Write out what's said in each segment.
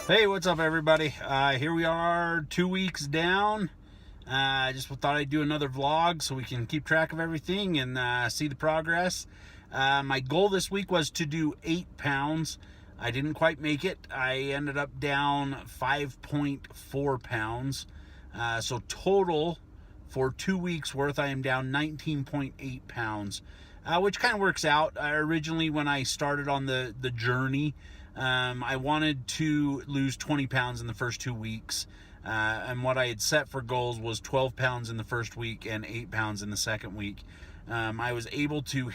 Hey, what's up, everybody? Here we are, 2 weeks down. I just thought I'd do another vlog so we can keep track of everything and see the progress. My goal this week was to do 8 pounds. I didn't quite make it. I ended up down 5.4 pounds. So total for 2 weeks worth, I am down 19.8 pounds, which kind of works out. Originally, when I started on the journey, I wanted to lose 20 pounds in the first 2 weeks. And what I had set for goals was 12 pounds in the first week and 8 pounds in the second week. I was able to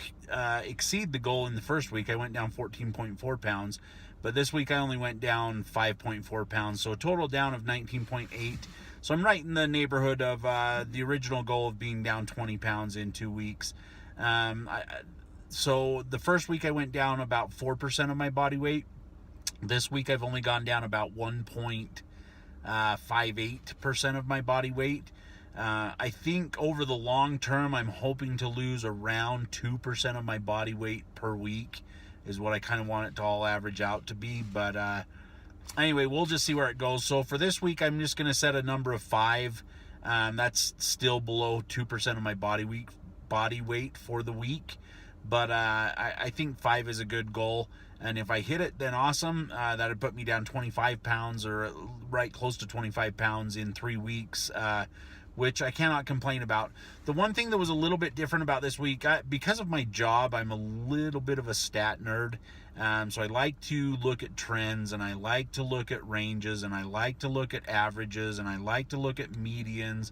exceed the goal in the first week. I went down 14.4 pounds, but this week I only went down 5.4 pounds, so a total down of 19.8. So I'm right in the neighborhood of the original goal of being down 20 pounds in 2 weeks. So the first week I went down about 4% of my body weight. This week I've only gone down about 1.58% of my body weight. I think over the long term, I'm hoping to lose around 2% of my body weight per week is what I kind of want it to all average out to be. But anyway, we'll just see where it goes. So for this week, I'm just going to set a number of 5. That's still below 2% of my body weight for the week. But I think 5 is a good goal. And if I hit it, then awesome. That would put me down 25 pounds or right close to 25 pounds in 3 weeks, which I cannot complain about. The one thing that was a little bit different about this week, because of my job, I'm a little bit of a stat nerd. So I like to look at trends, and I like to look at ranges, and I like to look at averages, and I like to look at medians.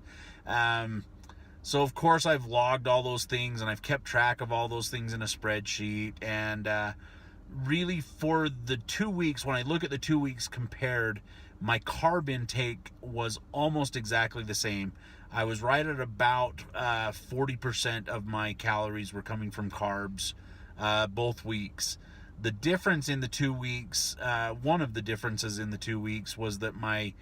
So of course I've logged all those things, and I've kept track of all those things in a spreadsheet. And really, for the 2 weeks, when I look at the 2 weeks compared, my carb intake was almost exactly the same. I was right at about 40% of my calories were coming from carbs both weeks. The difference in the 2 weeks, one of the differences in the 2 weeks was that my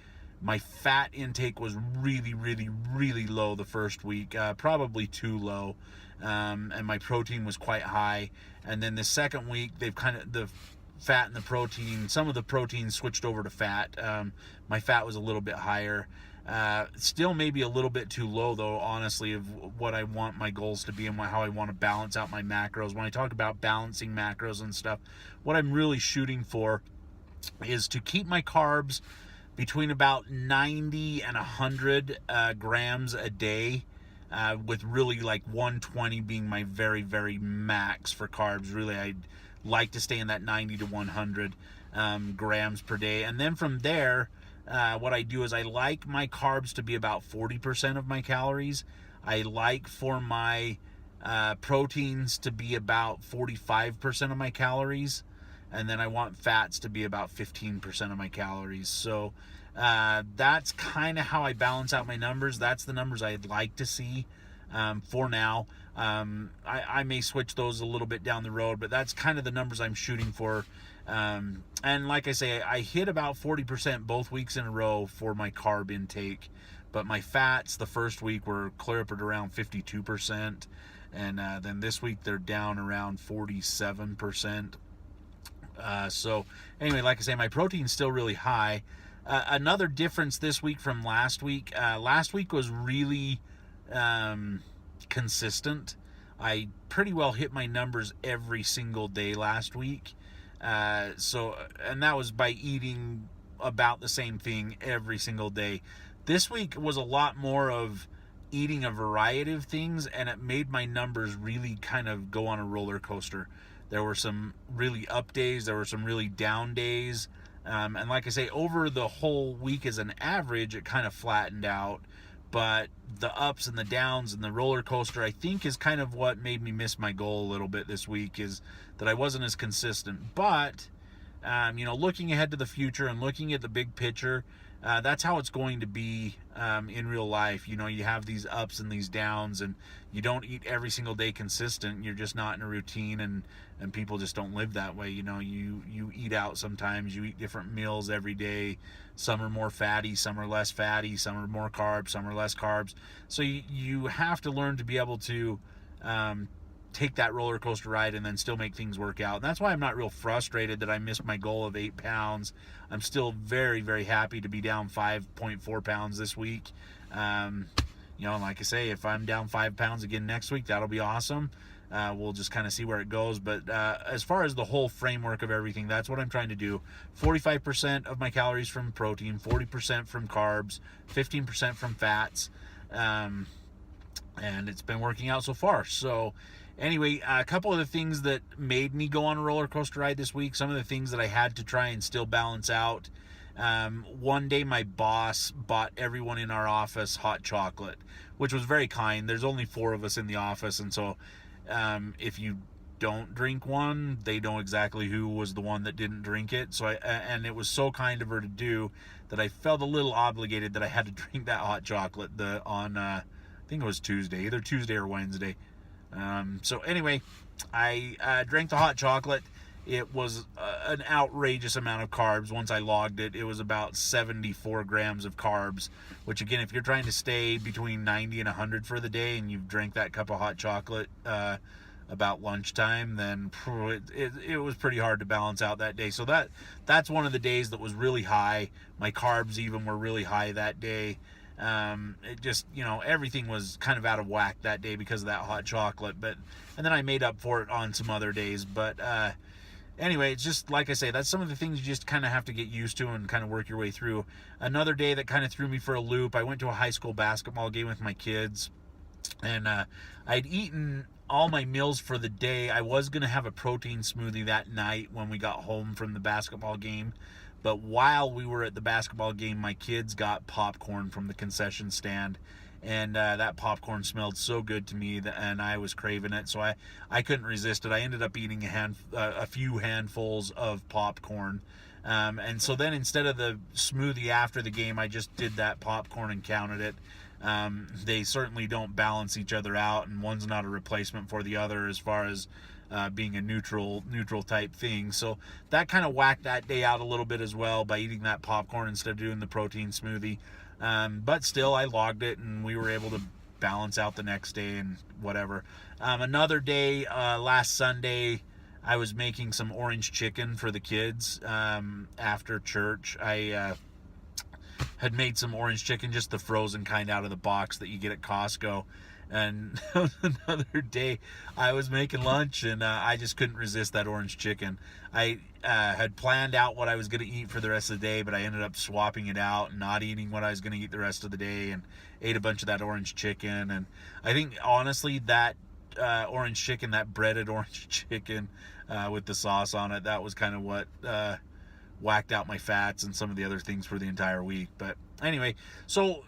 fat intake was really, really, really low the first week, probably too low. And my protein was quite high. And then the second week, they've the fat and the protein, some of the protein switched over to fat. My fat was a little bit higher. Still maybe a little bit too low, though, honestly, of what I want my goals to be and how I want to balance out my macros. When I talk about balancing macros and stuff, what I'm really shooting for is to keep my carbs between about 90 and 100 grams a day, with really like 120 being my very, very max for carbs. Really, I'd like to stay in that 90 to 100 grams per day. And then from there, what I do is I like my carbs to be about 40% of my calories. I like for my proteins to be about 45% of my calories. And then I want fats to be about 15% of my calories. So that's kind of how I balance out my numbers. That's the numbers I'd like to see for now. I may switch those a little bit down the road, but that's kind of the numbers I'm shooting for. And like I say, I hit about 40% both weeks in a row for my carb intake. But my fats the first week were clear up at around 52%. And then this week they're down around 47%. So anyway, like I say, my protein's still really high. Another difference this week from last week was really consistent. I pretty well hit my numbers every single day last week. And that was by eating about the same thing every single day. This week was a lot more of eating a variety of things, and it made my numbers really kind of go on a roller coaster. There were some really up days, there were some really down days. And like I say, over the whole week as an average, it kind of flattened out. But the ups and the downs and the roller coaster, I think, is kind of what made me miss my goal a little bit this week, is that I wasn't as consistent. But, looking ahead to the future and looking at the big picture, that's how it's going to be in real life. You have these ups and these downs, and you don't eat every single day consistent. You're just not in a routine, and people just don't live that way. You eat out sometimes. You eat different meals every day. Some are more fatty, some are less fatty, some are more carbs, some are less carbs. So you have to learn to be able to take that roller coaster ride and then still make things work out. And that's why I'm not real frustrated that I missed my goal of 8 pounds. I'm still very, very happy to be down 5.4 pounds this week. Like I say, if I'm down 5 pounds again next week, that'll be awesome. We'll just kind of see where it goes. But as far as the whole framework of everything, that's what I'm trying to do. 45% of my calories from protein, 40% from carbs, 15% from fats. And it's been working out so far. So anyway, a couple of the things that made me go on a roller coaster ride this week, some of the things that I had to try and still balance out. One day my boss bought everyone in our office hot chocolate, which was very kind. There's only 4 of us in the office, and so if you don't drink one, they know exactly who was the one that didn't drink it. So and it was so kind of her to do that I felt a little obligated that I had to drink that hot chocolate on I think it was Tuesday, either Tuesday or Wednesday. So anyway, I drank the hot chocolate. It was an outrageous amount of carbs. Once I logged it, it was about 74 grams of carbs, which again, if you're trying to stay between 90 and 100 for the day and you've drank that cup of hot chocolate about lunchtime, then it was pretty hard to balance out that day. So that's one of the days that was really high. My carbs even were really high that day. It just, everything was kind of out of whack that day because of that hot chocolate, and then I made up for it on some other days. But anyway, it's just like I say, that's some of the things you just kind of have to get used to and kind of work your way through. Another day that kind of threw me for a loop, I went to a high school basketball game with my kids, and I'd eaten all my meals for the day. I was going to have a protein smoothie that night when we got home from the basketball game. But while we were at the basketball game, my kids got popcorn from the concession stand, and that popcorn smelled so good to me, and I was craving it, so I couldn't resist it. I ended up eating a few handfuls of popcorn, and so then instead of the smoothie after the game, I just did that popcorn and counted it. They certainly don't balance each other out, and one's not a replacement for the other as far as being a neutral type thing. So that kind of whacked that day out a little bit as well by eating that popcorn instead of doing the protein smoothie. But still, I logged it, and we were able to balance out the next day and whatever. Another day, last Sunday, I was making some orange chicken for the kids after church. I had made some orange chicken, just the frozen kind out of the box that you get at Costco. And another day I was making lunch, and I just couldn't resist that orange chicken. I had planned out what I was going to eat for the rest of the day, but I ended up swapping it out and not eating what I was going to eat the rest of the day, and ate a bunch of that orange chicken. And I think honestly that orange chicken, that breaded orange chicken with the sauce on it, that was kind of what whacked out my fats and some of the other things for the entire week. But anyway, so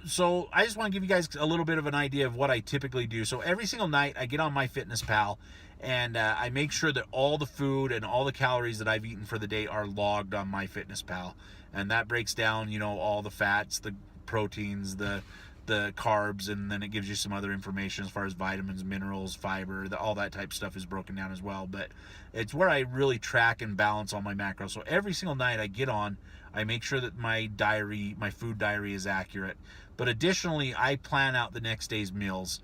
I just want to give you guys a little bit of an idea of what I typically do. So every single night I get on MyFitnessPal, and I make sure that all the food and all the calories that I've eaten for the day are logged on MyFitnessPal, and that breaks down all the fats, the proteins, the carbs, and then it gives you some other information as far as vitamins, minerals, fiber, all that type of stuff is broken down as well. But it's where I really track and balance all my macros. So every single night I get on, I make sure that my food diary is accurate. But additionally, I plan out the next day's meals.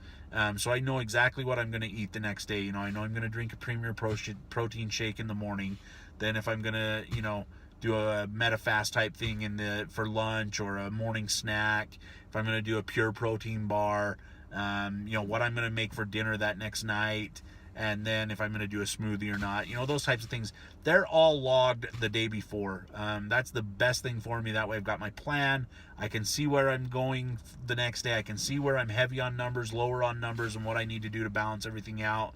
So I know exactly what I'm going to eat the next day. I know I'm going to drink a Premier protein shake in the morning. Then if I'm going to, do a MetaFast type thing for lunch, or a morning snack, if I'm going to do a pure protein bar, what I'm going to make for dinner that next night, and then if I'm going to do a smoothie or not, those types of things, they're all logged the day before. That's the best thing for me. That way I've got my plan. I can see where I'm going the next day. I can see where I'm heavy on numbers, lower on numbers, and what I need to do to balance everything out.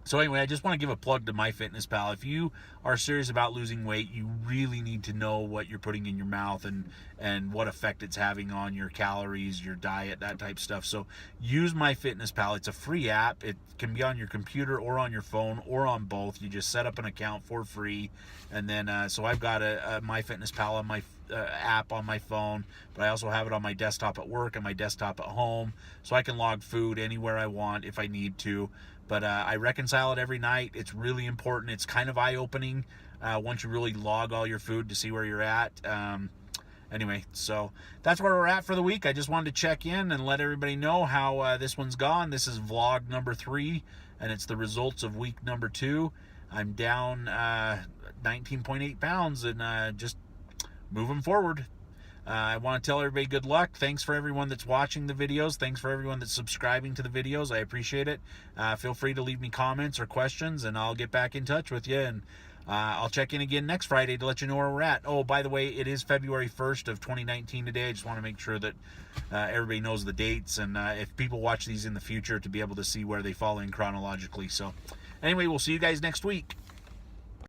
So anyway, I just want to give a plug to MyFitnessPal. If you are serious about losing weight, you really need to know what you're putting in your mouth and what effect it's having on your calories, your diet, that type of stuff. So use MyFitnessPal. It's a free app. It can be on your computer or on your phone or on both. You just set up an account for free. And then, so I've got a MyFitnessPal on my app on my phone, but I also have it on my desktop at work and my desktop at home, so I can log food anywhere I want if I need to. But I reconcile it every night. It's really important. It's kind of eye-opening once you really log all your food to see where you're at. anyway, so that's where we're at for the week. I just wanted to check in and let everybody know how this one's gone. This is vlog number 3, and it's the results of week number 2. I'm down 19.8 pounds and just moving forward. I want to tell everybody good luck. Thanks for everyone that's watching the videos. Thanks for everyone that's subscribing to the videos. I appreciate it. Feel free to leave me comments or questions, and I'll get back in touch with you. And I'll check in again next Friday to let you know where we're at. Oh, by the way, it is February 1st of 2019 today. I just want to make sure that everybody knows the dates, and if people watch these in the future, to be able to see where they fall in chronologically. So anyway, we'll see you guys next week.